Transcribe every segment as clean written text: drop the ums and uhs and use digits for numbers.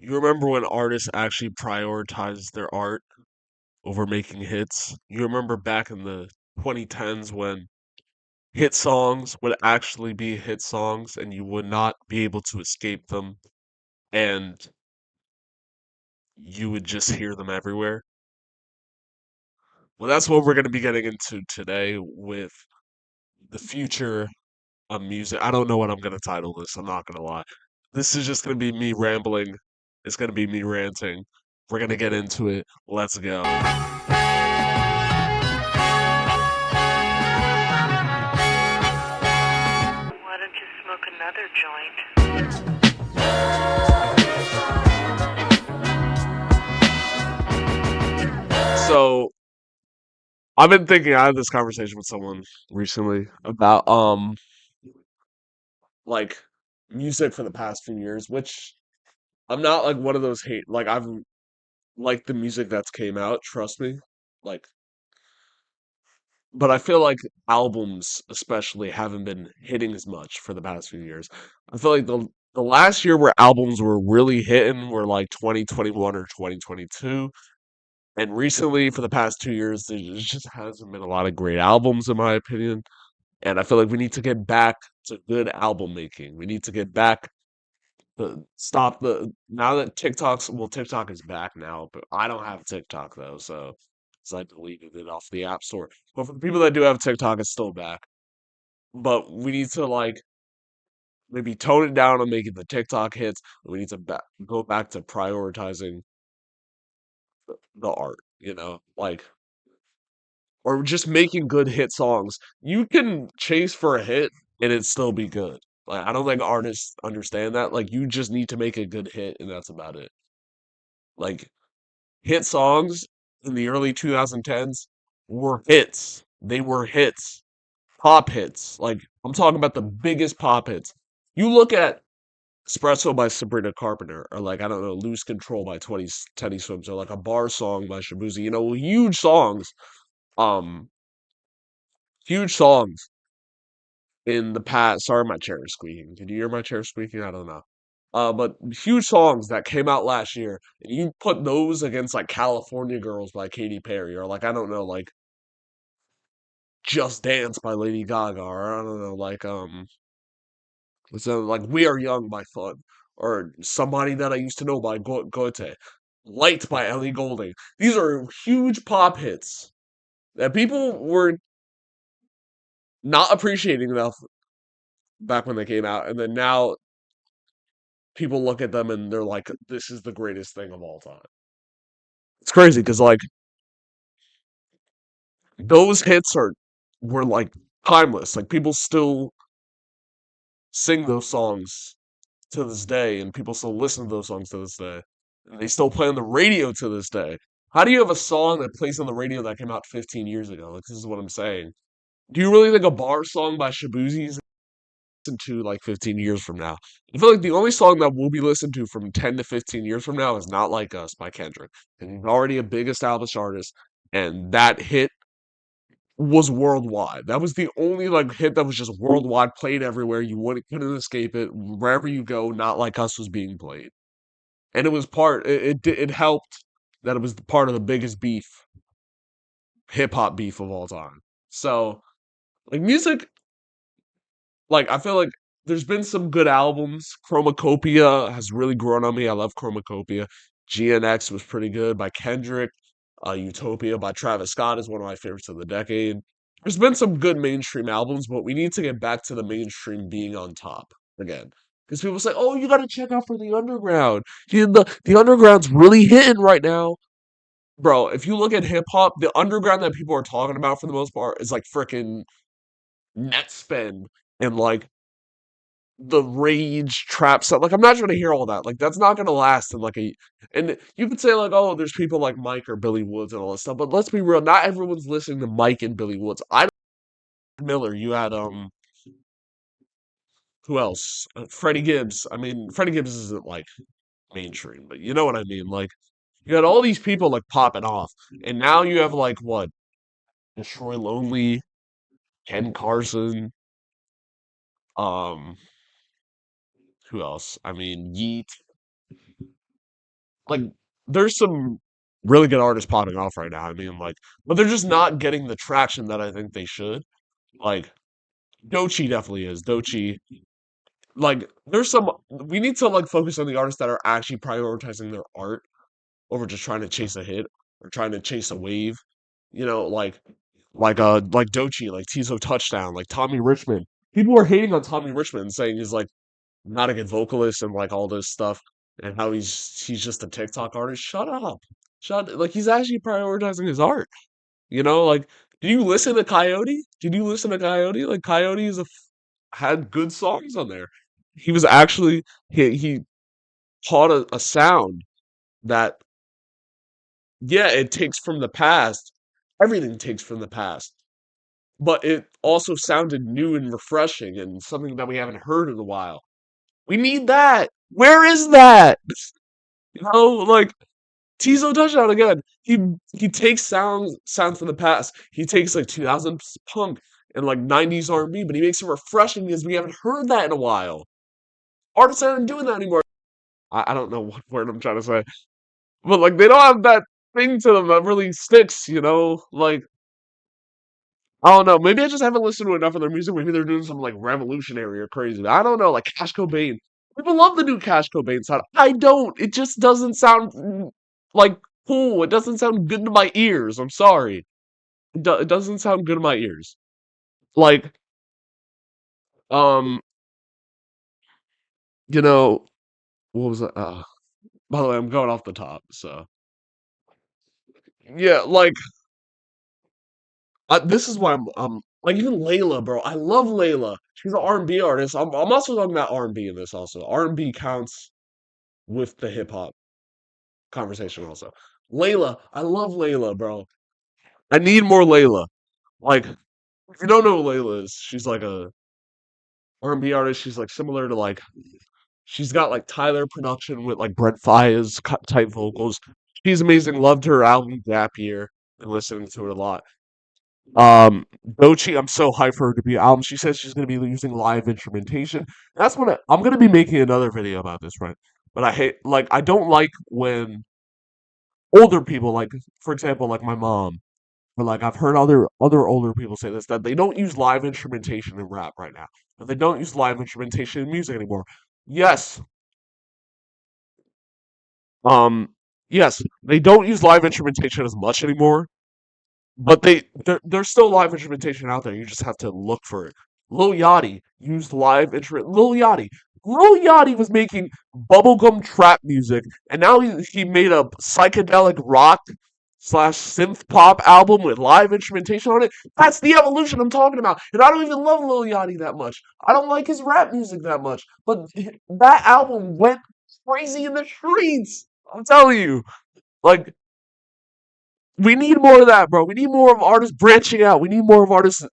You remember when artists actually prioritized their art over making hits? You remember back in the 2010s when hit songs would actually be hit songs and you would not be able to escape them and you would just hear them everywhere? Well, that's what we're going to be getting into today with the future of music. I don't know what I'm going to title this, I'm not going to lie. This is just going to be me rambling. It's going to be me ranting. We're going to get into it. Let's go. Why don't you smoke another joint? So, I've been thinking, I had this conversation with someone recently about like music for the past few years, which I'm not like one of those hate like I've liked the music that's came out, trust me. Like but I feel like albums especially haven't been hitting as much for the past few years. I feel like the last year where albums were really hitting were like 2021 or 2022. And recently, for the past 2 years, there just hasn't been a lot of great albums, in my opinion. And I feel like we need to get back to good album making. We need to get back to stop the now that TikTok is back now, but I don't have TikTok though, so I deleted it off the App Store. But for the people that do have TikTok, it's still back. But we need to like maybe tone it down on making the TikTok hits. We need to go back to prioritizing the art, like or just making good hit songs. You can chase for a hit and it still be good. Like I don't think artists understand that. Like you just need to make a good hit and that's about it. Like hit songs in the early 2010s were hits. They were hits. Pop hits. Like I'm talking about the biggest pop hits. You look at Espresso by Sabrina Carpenter, or like I don't know, Lose Control by Teddy Swims, or like a bar song by Shabuzi. Huge songs. Um, huge songs in the past. Sorry, my chair is squeaking. Did you hear my chair squeaking? I don't know. But huge songs that came out last year, and you put those against like California Girls by Katy Perry, or like I don't know, like Just Dance by Lady Gaga, or I don't know, like so like We Are Young by Fun, or Somebody That I Used to Know by Goethe, Light by Ellie Goulding. These are huge pop hits that people were not appreciating enough back when they came out, and then now people look at them and they're like, "This is the greatest thing of all time." It's crazy because like those hits are were like timeless. Like people still sing those songs to this day, and people still listen to those songs to this day, and they still play on the radio to this day. How do you have a song that plays on the radio that came out 15 years ago? Like this is what I'm saying. Do you really think a bar song by Shabuzi is listened to like 15 years from now? I feel like the only song that will be listened to from 10 to 15 years from now is Not Like Us by Kendrick. And he's already a big established artist, and that hit was worldwide. That was the only like hit that was just worldwide, played everywhere. You wouldn't couldn't escape it. Wherever you go, Not Like Us was being played. And it was it helped that it was part of the biggest hip hop beef of all time. So like music, like I feel like there's been some good albums. Chromacopia has really grown on me. I love Chromacopia. GNX was pretty good by Kendrick. Utopia by Travis Scott is one of my favorites of the decade. There's been some good mainstream albums, but we need to get back to the mainstream being on top again. Because people say, "Oh, you got to check out for the underground. The underground's really hitting right now." Bro, if you look at hip hop, the underground that people are talking about for the most part is like freaking net spend and like the rage trap stuff. Like I'm not trying to hear all that. Like that's not gonna last in like a and you could say like, oh, there's people like Mike or Billy Woods and all that stuff, but let's be real, not everyone's listening to Mike and Billy Woods. I Miller, you had who else? Freddie Gibbs. I mean, Freddie Gibbs isn't like mainstream, but you know what I mean. Like you had all these people like popping off, and now you have like what? Destroy Lonely, Ken Carson, um, who else? I mean, Yeet. like there's some really good artists popping off right now. I mean, like, but they're just not getting the traction that I think they should. Like Doechii definitely is. Doechii, like, there's some we need to like focus on the artists that are actually prioritizing their art over just trying to chase a hit or trying to chase a wave. You know, like Doechii, like Tizo Touchdown, like Tommy Richmond. People are hating on Tommy Richmond, saying he's like not a good vocalist and like all this stuff, and how he's just a TikTok artist. Shut up. Like he's actually prioritizing his art. You know, like do you listen to Coyote? Did you listen to Coyote? Like Coyote had good songs on there. He was actually he caught a sound that, yeah, it takes from the past. Everything takes from the past. But it also sounded new and refreshing and something that we haven't heard in a while. We need that. Where is that? You know, like Tizo Touchdown again. He takes sounds from the past. He takes like 2000s punk and like 90s R&B, but he makes it refreshing because we haven't heard that in a while. Artists aren't doing that anymore. I don't know what word I'm trying to say, but like they don't have that thing to them that really sticks. You know, like I don't know. Maybe I just haven't listened to enough of their music. Maybe they're doing something like revolutionary or crazy. I don't know. Like Cash Cobain. People love the new Cash Cobain sound. I don't. It just doesn't sound like cool. It doesn't sound good to my ears. I'm sorry. It doesn't sound good to my ears. Like, um, you know, what was that? By the way, I'm going off the top. So yeah, like this is why I'm like even Layla, bro. I love Layla. She's an R&B artist. I'm also talking about R&B in this also. R&B counts with the hip hop conversation also. Layla, I love Layla, bro. I need more Layla. Like, if you don't know who Layla is, she's like a R&B artist. She's like similar to like she's got like Tyler production with like Brent Faiyaz type vocals. She's amazing. Loved her album Gap Year and listening to it a lot. Doechii, I'm so hyped for her to be album. She says she's gonna be using live instrumentation. That's what I'm gonna be making another video about this, right? But I hate like I don't like when older people, like for example, like my mom, or like I've heard other older people say this, that they don't use live instrumentation in rap right now. That they don't use live instrumentation in music anymore. Yes, um, yes, they don't use live instrumentation as much anymore, but there's still live instrumentation out there. You just have to look for it. Lil Yachty used live instrument. Lil Yachty was making bubblegum trap music, and now he made a psychedelic rock slash synth pop album with live instrumentation on it. That's the evolution I'm talking about. And I don't even love Lil Yachty that much. I don't like his rap music that much. But that album went crazy in the streets. I'm telling you. Like, we need more of that, bro. We need more of artists branching out. We need more of artists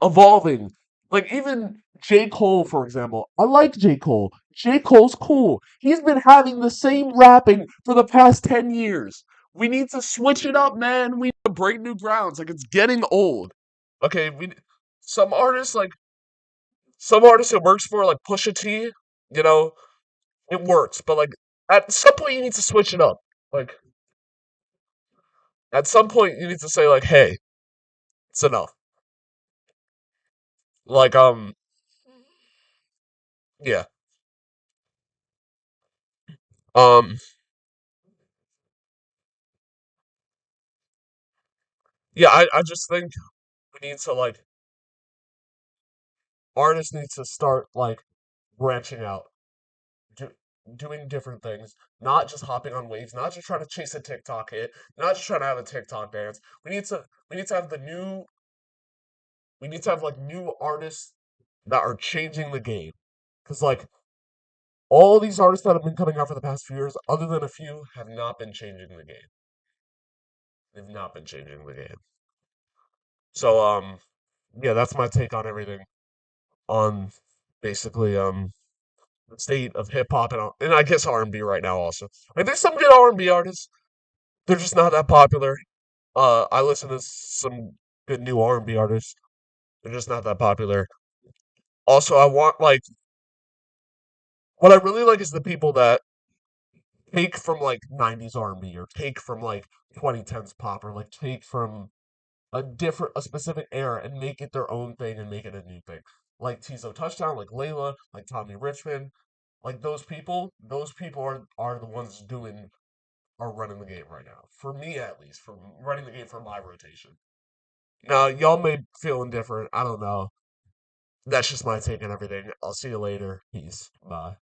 evolving. Like even J. Cole, for example. I like J. Cole. J. Cole's cool. He's been having the same rapping for the past 10 years. We need to switch it up, man. We need to break new grounds. Like it's getting old. Okay, some artists like some artists it works for, like Pusha T, you know, it works. But like at some point you need to switch it up. Like at some point you need to say like, hey, it's enough. Like, yeah. Um, yeah, I just think we need to, like, artists need to start, like, branching out, do, doing different things, not just hopping on waves, not just trying to chase a TikTok hit, not just trying to have a TikTok dance. We need to have we need to have, like, new artists that are changing the game. Because, like, all these artists that have been coming out for the past few years, other than a few, have not been changing the game. They've not been changing the game. So, yeah, that's my take on everything. On basically the state of hip hop and I guess R&B right now also. Like there's some good R&B artists. They're just not that popular. I listen to some good new R&B artists. They're just not that popular. Also, I want like what I really like is the people that take from like 90s R&B or take from like 2010s pop or like take from a specific era and make it their own thing and make it a new thing. Like Tizo Touchdown, like Layla, like Tommy Richmond, like those people are the ones doing are running the game right now. For me at least, for running the game for my rotation. Now y'all may feel indifferent. I don't know. That's just my take on everything. I'll see you later. Peace. Bye.